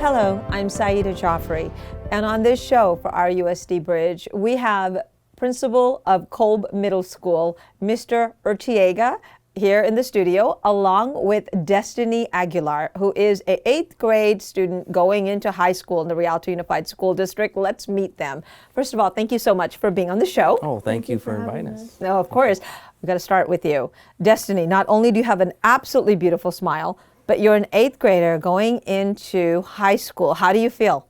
Hello, I'm Syeda Jafri, and on this show for RUSD Bridge, we have Principal of Kolb Middle School, Mr. Urteaga, here in the studio, along with Destiny Aguilar, who is an 8th grade student going into high school in the Rialto Unified School District. Let's meet them. First of all, thank you so much for being on the show. Oh, thank you for inviting us. No, of course. We've got to start with you. Destiny, not only do you have an absolutely beautiful smile, but you're an 8th grader going into high school. How do you feel?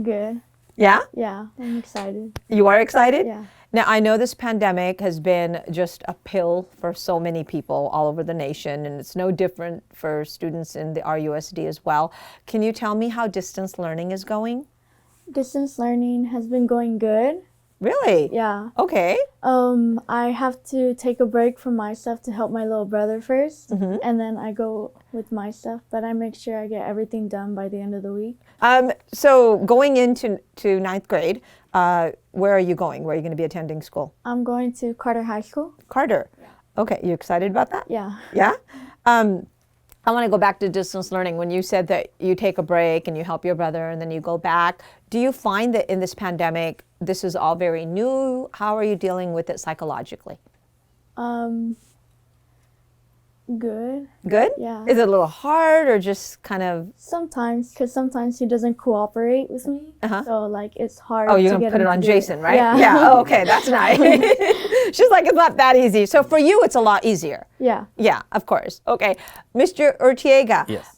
Good. Yeah? Yeah, I'm excited. You are excited? Yeah. Now, I know this pandemic has been just a pill for so many people all over the nation, and it's no different for students in the RUSD as well. Can you tell me how distance learning is going? Distance learning has been going good. Really? Yeah. Okay. I have to take a break from my stuff to help my little brother first, and then I go with my stuff, but I make sure I get everything done by the end of the week. So going into 9th grade, where are you going? Where are you going to be attending school? I'm going to Carter High School. Carter. Yeah. Okay. You excited about that? Yeah. Yeah? I want to go back to distance learning. When you said that you take a break and you help your brother and then you go back, do you find that in this pandemic, this is all very new? How are you dealing with it psychologically? Good. Good? Yeah. Is it a little hard or just kind of? Sometimes, because sometimes he doesn't cooperate with me, so like it's hard. Oh, you're to going to get put it him on to do Jason, it. right? Yeah. Yeah. Oh, okay. That's nice. She's like, it's not that easy. So for you, it's a lot easier. Yeah. Yeah, of course. Okay. Mr. Urteaga. Yes.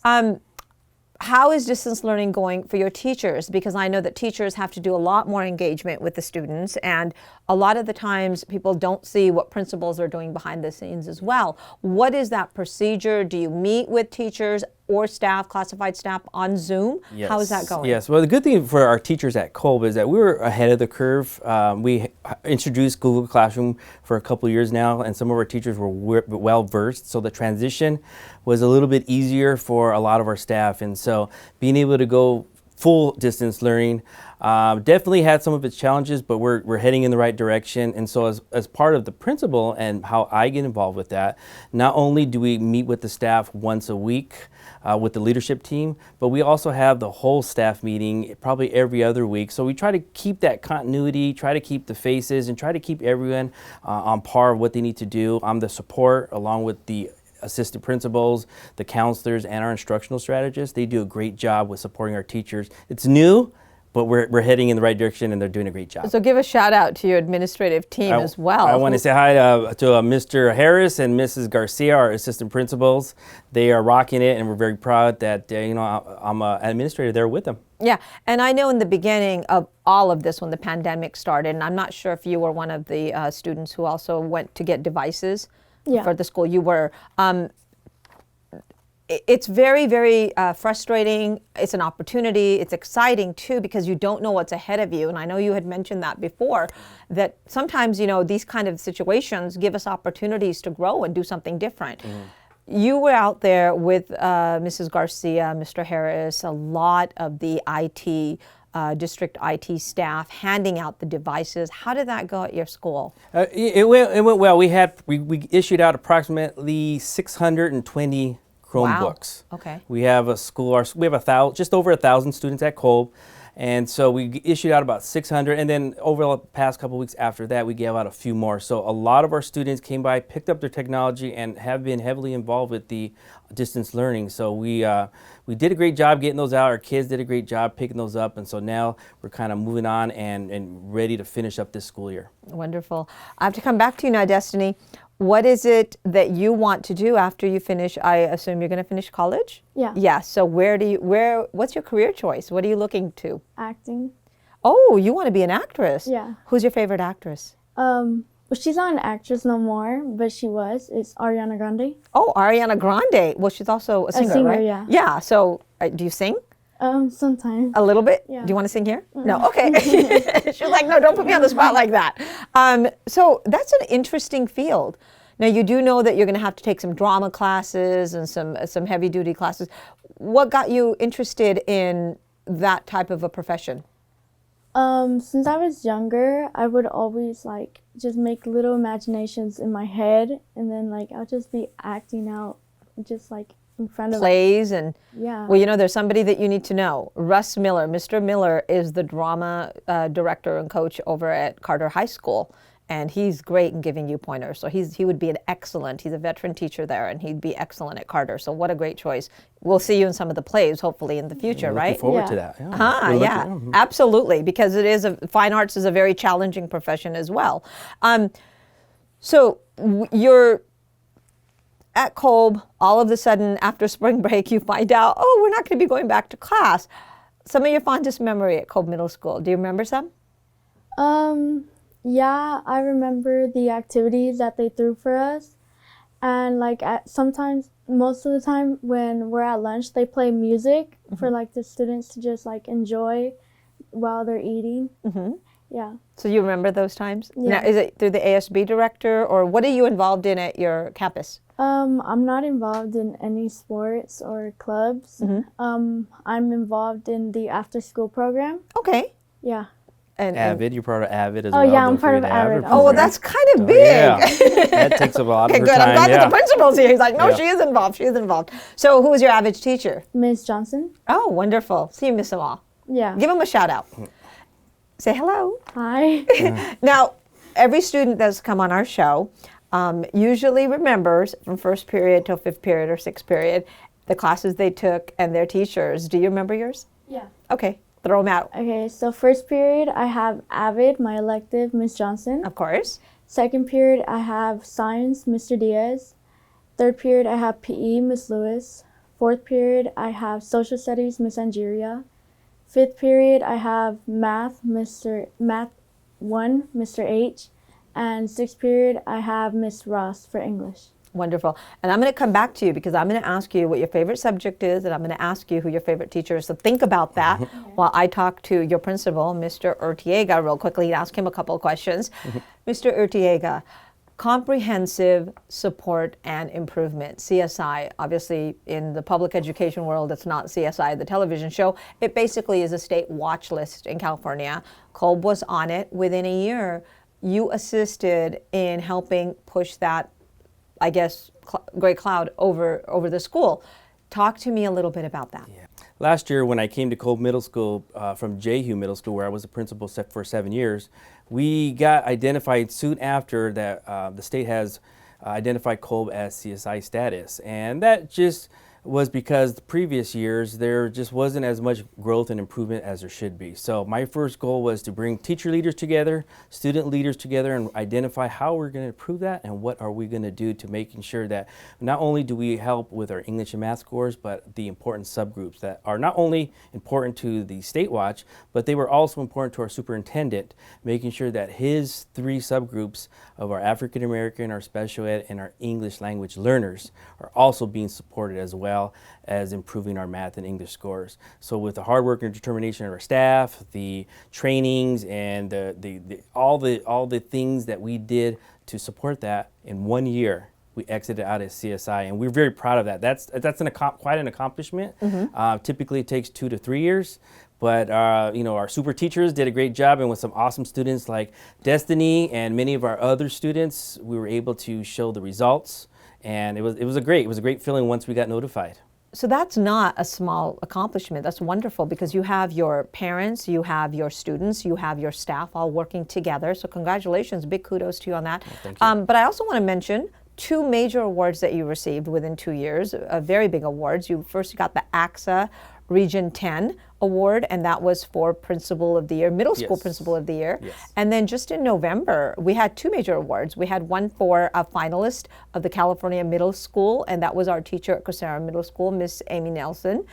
How is distance learning going for your teachers? Because I know that teachers have to do a lot more engagement with the students, and a lot of the times people don't see what principals are doing behind the scenes as well. What is that procedure? Do you meet with teachers or staff, classified staff, on Zoom? Yes. How is that going? Yes. Well, the good thing for our teachers at Kolb is that we were ahead of the curve. We introduced Google Classroom for a couple of years now, and some of our teachers were well versed. So the transition was a little bit easier for a lot of our staff. And so being able to go full distance learning definitely had some of its challenges, but we're heading in the right direction. And so as part of the principal and how I get involved with that, not only do we meet with the staff once a week with the leadership team, but we also have the whole staff meeting probably every other week. So we try to keep that continuity, try to keep the faces, and try to keep everyone on par of what they need to do. I'm the support along with the assistant principals, the counselors, and our instructional strategists. They do a great job with supporting our teachers. It's new, but we're heading in the right direction, and they're doing a great job. So give a shout out to your administrative team as well. I want to say hi to Mr. Harris and Mrs. Garcia, our assistant principals. They are rocking it, and we're very proud that I'm an administrator there with them. Yeah, and I know in the beginning of all of this, when the pandemic started, and I'm not sure if you were one of the students who also went to get devices for the school. You were. It's very, very frustrating. It's an opportunity. It's exciting too, because you don't know what's ahead of you. And I know you had mentioned that before, that sometimes, these kind of situations give us opportunities to grow and do something different. You were out there with Mrs. Garcia, Mr. Harris, a lot of the IT, district IT staff, handing out the devices. How did that go at your school? It went well. We issued out approximately 620 Chromebooks. Wow. Okay. We have a school. We have just over 1,000 students at Kolb, and so we issued out about 600. And then over the past couple of weeks after that, we gave out a few more. So a lot of our students came by, picked up their technology, and have been heavily involved with the distance learning. So we did a great job getting those out. Our kids did a great job picking those up, and so now we're kind of moving on and ready to finish up this school year. Wonderful. I have to come back to you now, Destiny. What is it that you want to do after you finish? I assume you're going to finish college? Yeah. Yeah. So what's your career choice? What are you looking to? Acting. Oh, you want to be an actress? Yeah. Who's your favorite actress? Well, she's not an actress no more, but she was. It's Ariana Grande. Oh, Ariana Grande. Well, she's also a singer, right? Yeah. Yeah. So do you sing? Sometimes. A little bit? Yeah. Do you want to sing here? No. Okay. She's like, no, don't put me on the spot like that. So that's an interesting field. Now, you do know that you're going to have to take some drama classes and some heavy duty classes. What got you interested in that type of a profession? Since I was younger, I would always just make little imaginations in my head, and then I'll just be acting out just in front of plays and Yeah. well, you know, there's somebody that you need to know. Russ Miller, Mr. Miller is the drama director and coach over at Carter High School, and he's great in giving you pointers. So he would be an excellent. He's a veteran teacher there, and he'd be excellent at Carter. So what a great choice. We'll see you in some of the plays hopefully in the future, We're right? looking forward Yeah. to that. Yeah. Yeah, absolutely, because it is fine arts is a very challenging profession as well. So you're at Kolb, all of a sudden after spring break, you find out, oh, we're not going to be going back to class. Some of your fondest memory at Kolb Middle School. Do you remember some? Yeah, I remember the activities that they threw for us. And like sometimes, most of the time when we're at lunch, they play music for like the students to just like enjoy while they're eating. Yeah. So you remember those times? Yeah. Now, is it through the ASB director, or what are you involved in at your campus? I'm not involved in any sports or clubs. I'm involved in the after school program. Okay. Yeah. And Avid, you're part of Avid as Oh, well. yeah, I'm Don't part forget of Avid. the oh, well, program. that's kind of So, big. yeah. That takes up a lot Okay, of her good. time. I'm glad that the principal's here. He's like, no, Yeah. she is involved. She is involved. So who was your Avid teacher? Miss Johnson. Oh, wonderful. So you miss them all. Yeah. Give them a shout out. Say hello. Hi. Now, every student that's come on our show usually remembers from first period till fifth period or sixth period the classes they took and their teachers. Do you remember yours? Yeah. Okay, throw them out. Okay, so first period I have Avid, my elective, Miss Johnson. Of course. Second period I have Science, Mr. Diaz. Third period I have PE, Miss Lewis. Fourth period I have Social Studies, Miss Angeria. Fifth period I have Math 1, Mr. H. And sixth period I have Miss Ross for English. Wonderful. And I'm going to come back to you because I'm going to ask you what your favorite subject is, and I'm going to ask you who your favorite teacher is. So think about that while I talk to your principal, Mr. Urteaga, real quickly, ask him a couple of questions. Mr. Urteaga, comprehensive support and improvement, CSI. Obviously, in the public education world, it's not CSI, the television show. It basically is a state watch list in California. Kolb was on it. Within a year, you assisted in helping push that, I guess, gray cloud over the school. Talk to me a little bit about that. Yeah. Last year when I came to Kolb Middle School from Jehu Middle School, where I was the principal for 7 years, we got identified soon after that the state has identified Kolb as CSI status. And that just was because the previous years there just wasn't as much growth and improvement as there should be. So my first goal was to bring teacher leaders together, student leaders together, and identify how we're going to improve that and what are we going to do to making sure that not only do we help with our English and math scores, but the important subgroups that are not only important to the State Watch, but they were also important to our superintendent, making sure that his 3 subgroups of our African American, our special ed, and our English language learners are also being supported as well as improving our math and English scores. So with the hard work and determination of our staff, the trainings, and all the things that we did to support that, in 1 year we exited out as CSI, and we're very proud of that. That's quite an accomplishment. Typically it takes 2 to 3 years. But you know, our super teachers did a great job, and with some awesome students like Destiny and many of our other students, we were able to show the results. And it was a great feeling once we got notified. So that's not a small accomplishment. That's wonderful because you have your parents, you have your students, you have your staff all working together. So congratulations, big kudos to you on that. Thank you. But I also want to mention 2 major awards that you received within 2 years, very big awards. You first got the AXA Region 10 award, and that was for Principal of the Year, Middle School Yes. Principal of the Year. Yes. And then just in November, we had 2 major awards. We had one for a finalist of the California Middle School, and that was our teacher at Cosera Middle School, Miss Amy Nelson,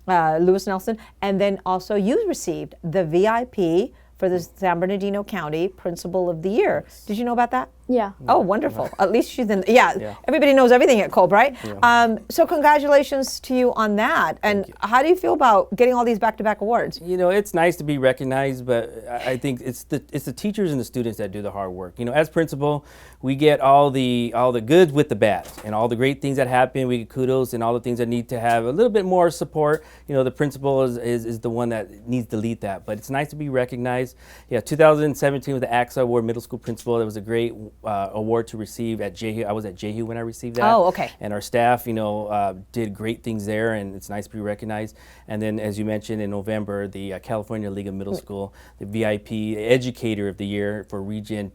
Lewis Nelson. And then also you received the VIP for the San Bernardino County Principal of the Year. Did you know about that? Yeah. Oh, wonderful. At least she's in, yeah, Yeah. everybody knows everything at Kolb, right? Yeah. So congratulations to you on that. And you. how do you feel about getting all these back-to-back awards? You know, it's nice to be recognized, but I think it's the teachers and the students that do the hard work. You know, as principal, we get all the goods with the bad, and all the great things that happen, we get kudos, and all the things that need to have a little bit more support. You know, the principal is the one that needs to lead that, but it's nice to be recognized. Yeah, 2017 with the AXA Award Middle School Principal, that was a great award to receive at JHU. I was at JHU when I received that. Oh, okay. And our staff, did great things there, and it's nice to be recognized. And then, as you mentioned, in November, the California League of Middle School, the VIP Educator of the Year for Region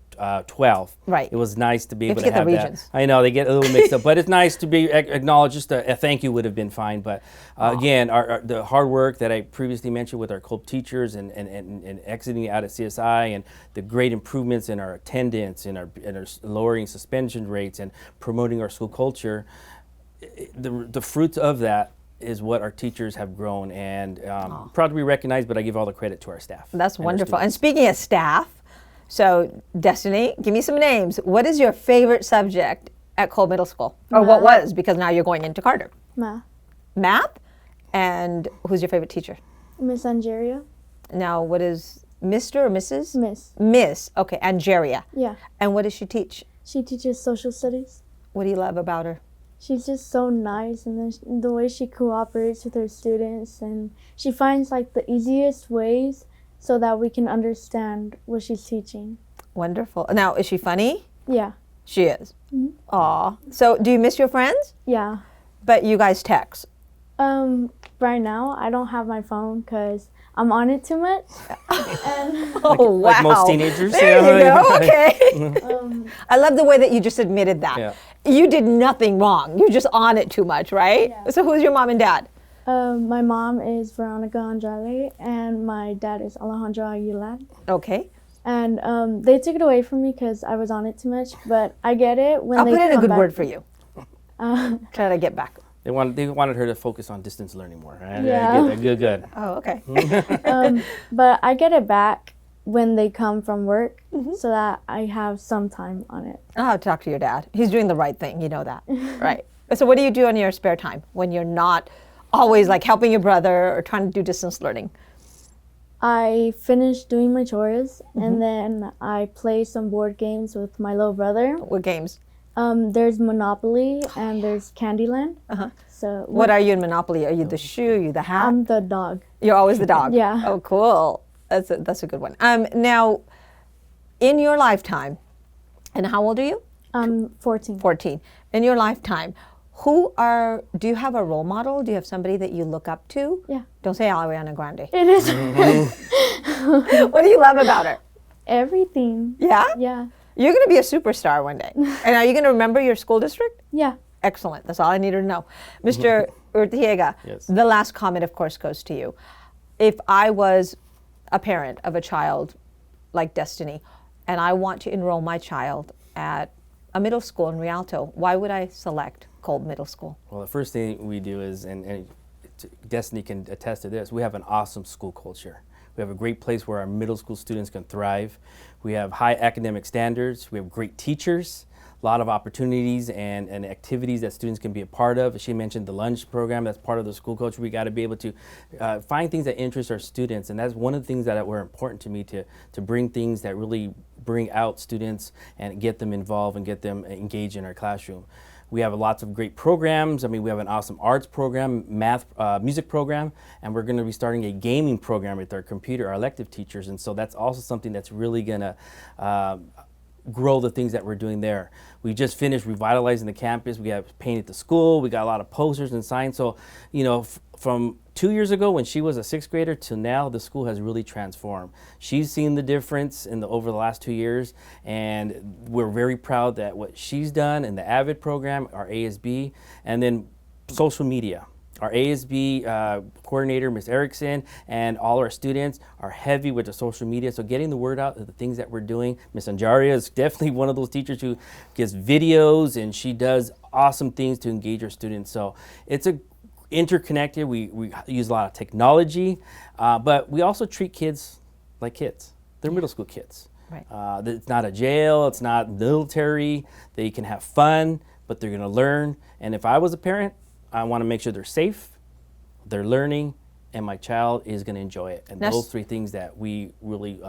12. Right. It was nice to be You have able to to get have the that. regions. I know they get a little mixed up, but it's nice to be acknowledged. Just a thank you would have been fine. But again, the hard work that I previously mentioned with our Kolb teachers and exiting out at CSI, and the great improvements in our attendance and our lowering suspension rates and promoting our school culture, the fruits of that is what our teachers have grown, and proud to be recognized, but I give all the credit to our staff. That's and our wonderful. And students. speaking of staff, so Destiny, give me some names. What is your favorite subject at Kolb Middle School? Or what was, because now you're going into Carter? Math. Math? And who's your favorite teacher? Miss Angeria. Now, what is Mr. or Mrs.? Miss. Miss. Okay, Angeria. Yeah. And what does she teach? She teaches social studies. What do you love about her? She's just so nice, and then the way she cooperates with her students, and she finds like the easiest ways so that we can understand what she's teaching. Wonderful. Now, is she funny? Yeah. She is. Aw. So, do you miss your friends? Yeah. But you guys text. Right now, I don't have my phone because I'm on it too much. And Oh, wow. Like most teenagers. There you go. Okay. um, I love the way that you just admitted that. Yeah. You did nothing wrong. You're just on it too much, right? Yeah. So, who's your mom and dad? my mom is Veronica Andrade, and my dad is Alejandro Aguilar. Okay. And they took it away from me because I was on it too much, but I get it when I'll they put in a come good back. word for you. Uh, Try to get back. They wanted her to focus on distance learning more. Right? Yeah. Good. Oh, okay. but I get it back when they come from work so that I have some time on it. I'll talk to your dad. He's doing the right thing. You know that. Right. So, what do you do in your spare time when you're not always like helping your brother or trying to do distance learning? I finish doing my chores and then I play some board games with my little brother. What games? There's Monopoly and there's Candyland. So What are you in Monopoly? Are you the shoe? Are you the hat? I'm the dog. You're always the dog. Yeah. Oh, cool. That's a good one. Now, in your lifetime, and how old are you? I'm 14. 14. In your lifetime, do you have a role model? Do you have somebody that you look up to? Yeah. Don't say Ariana Grande. It is What do you love about her? everything. Yeah? Yeah. You're going to be a superstar one day. And are you going to remember your school district? Yeah. Excellent. That's all I needed to know. Mr. Urteaga, Yes. the last comment, of course, goes to you. If I was a parent of a child like Destiny, and I want to enroll my child at a middle school in Rialto, why would I select Kolb Middle School? Well, the first thing we do is, and Destiny can attest to this, we have an awesome school culture. We have a great place where our middle school students can thrive. We have high academic standards. We have great teachers, a lot of opportunities and activities that students can be a part of. She mentioned the lunch program. That's part of the school culture. We got to be able to find things that interest our students, and that's one of the things that were important to me, to bring things that really bring out students and get them involved and get them engaged in our classroom. We have lots of great programs. I mean, we have an awesome arts program, math, music program, and we're going to be starting a gaming program with our elective teachers. And so that's also something that's really going to grow the things that we're doing there. We just finished revitalizing the campus. We have painted the school. We got a lot of posters and signs. So, from 2 years ago when she was a 6th grader to now, the school has really transformed. She's seen the difference over the last 2 years, and we're very proud that what she's done in the AVID program, our ASB, and then social media. Our ASB coordinator, Ms. Erickson, and all our students are heavy with the social media. So getting the word out of the things that we're doing. Ms. Anjaria is definitely one of those teachers who gives videos, and she does awesome things to engage our students. So it's interconnected. We use a lot of technology, but we also treat kids like kids. They're middle school kids. Right. It's not a jail. It's not military. They can have fun, but they're going to learn. And if I was a parent, I want to make sure they're safe, they're learning, and my child is going to enjoy it. And those three things that we really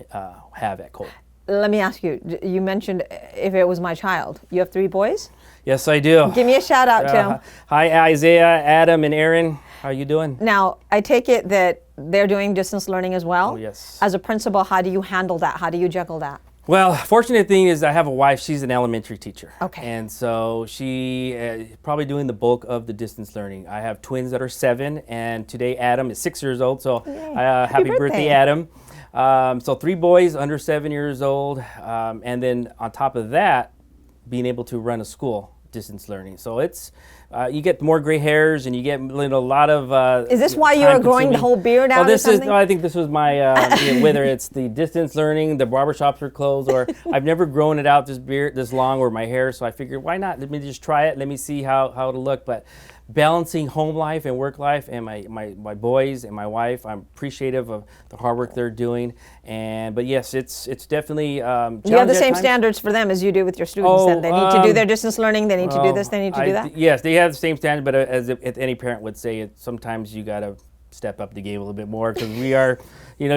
have at Kolb. Let me ask you, you mentioned if it was my child. You have 3 boys? Yes, I do. Give me a shout out, Tim. Hi, Isaiah, Adam, and Aaron. How are you doing? Now, I take it that they're doing distance learning as well? Oh, yes. As a principal, how do you handle that? How do you juggle that? Well, fortunate thing is I have a wife. She's an elementary teacher. Okay. And so she probably doing the bulk of the distance learning. I have twins that are 7, and today Adam is 6 years old. So happy birthday, Adam. So 3 boys under 7 years old. And then on top of that, being able to run a school distance learning. So it's, you get more gray hairs and you get a lot of. Is this why you're growing the whole beard out? Well, this or something? is. No, I think this was my. Whether it's the distance learning, the barbershops are closed, or I've never grown it out this long, or my hair. So I figured, why not? Let me just try it. Let me see how it'll look. But balancing home life and work life, and my boys and my wife, I'm appreciative of the hard work they're doing. But yes, it's definitely. You have the same standards for them as you do with your students. Then they need to do their distance learning. They need to do this. They need to do that. Yes, they have the same standard, but as if any parent would say, sometimes you gotta step up the game a little bit more, because we are,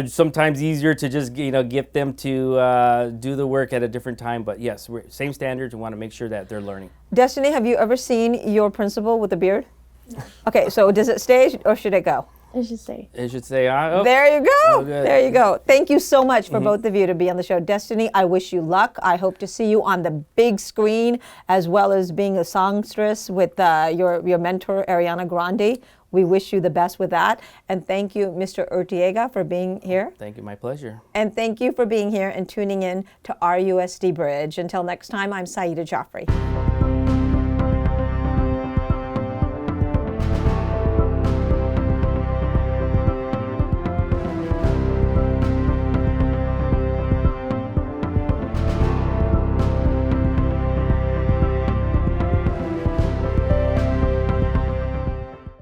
sometimes easier to just get them to do the work at a different time. But yes, we're same standards. We want to make sure that they're learning. Destiny, have you ever seen your principal with a beard? No. Okay, so does it stay or should it go? It should stay. It should stay. There you go. There you go. Thank you so much for both of you to be on the show. Destiny, I wish you luck. I hope to see you on the big screen, as well as being a songstress with your mentor, Ariana Grande. We wish you the best with that. And thank you, Mr. Urteaga, for being here. Thank you. My pleasure. And thank you for being here and tuning in to RUSD Bridge. Until next time, I'm Syeda Jafri.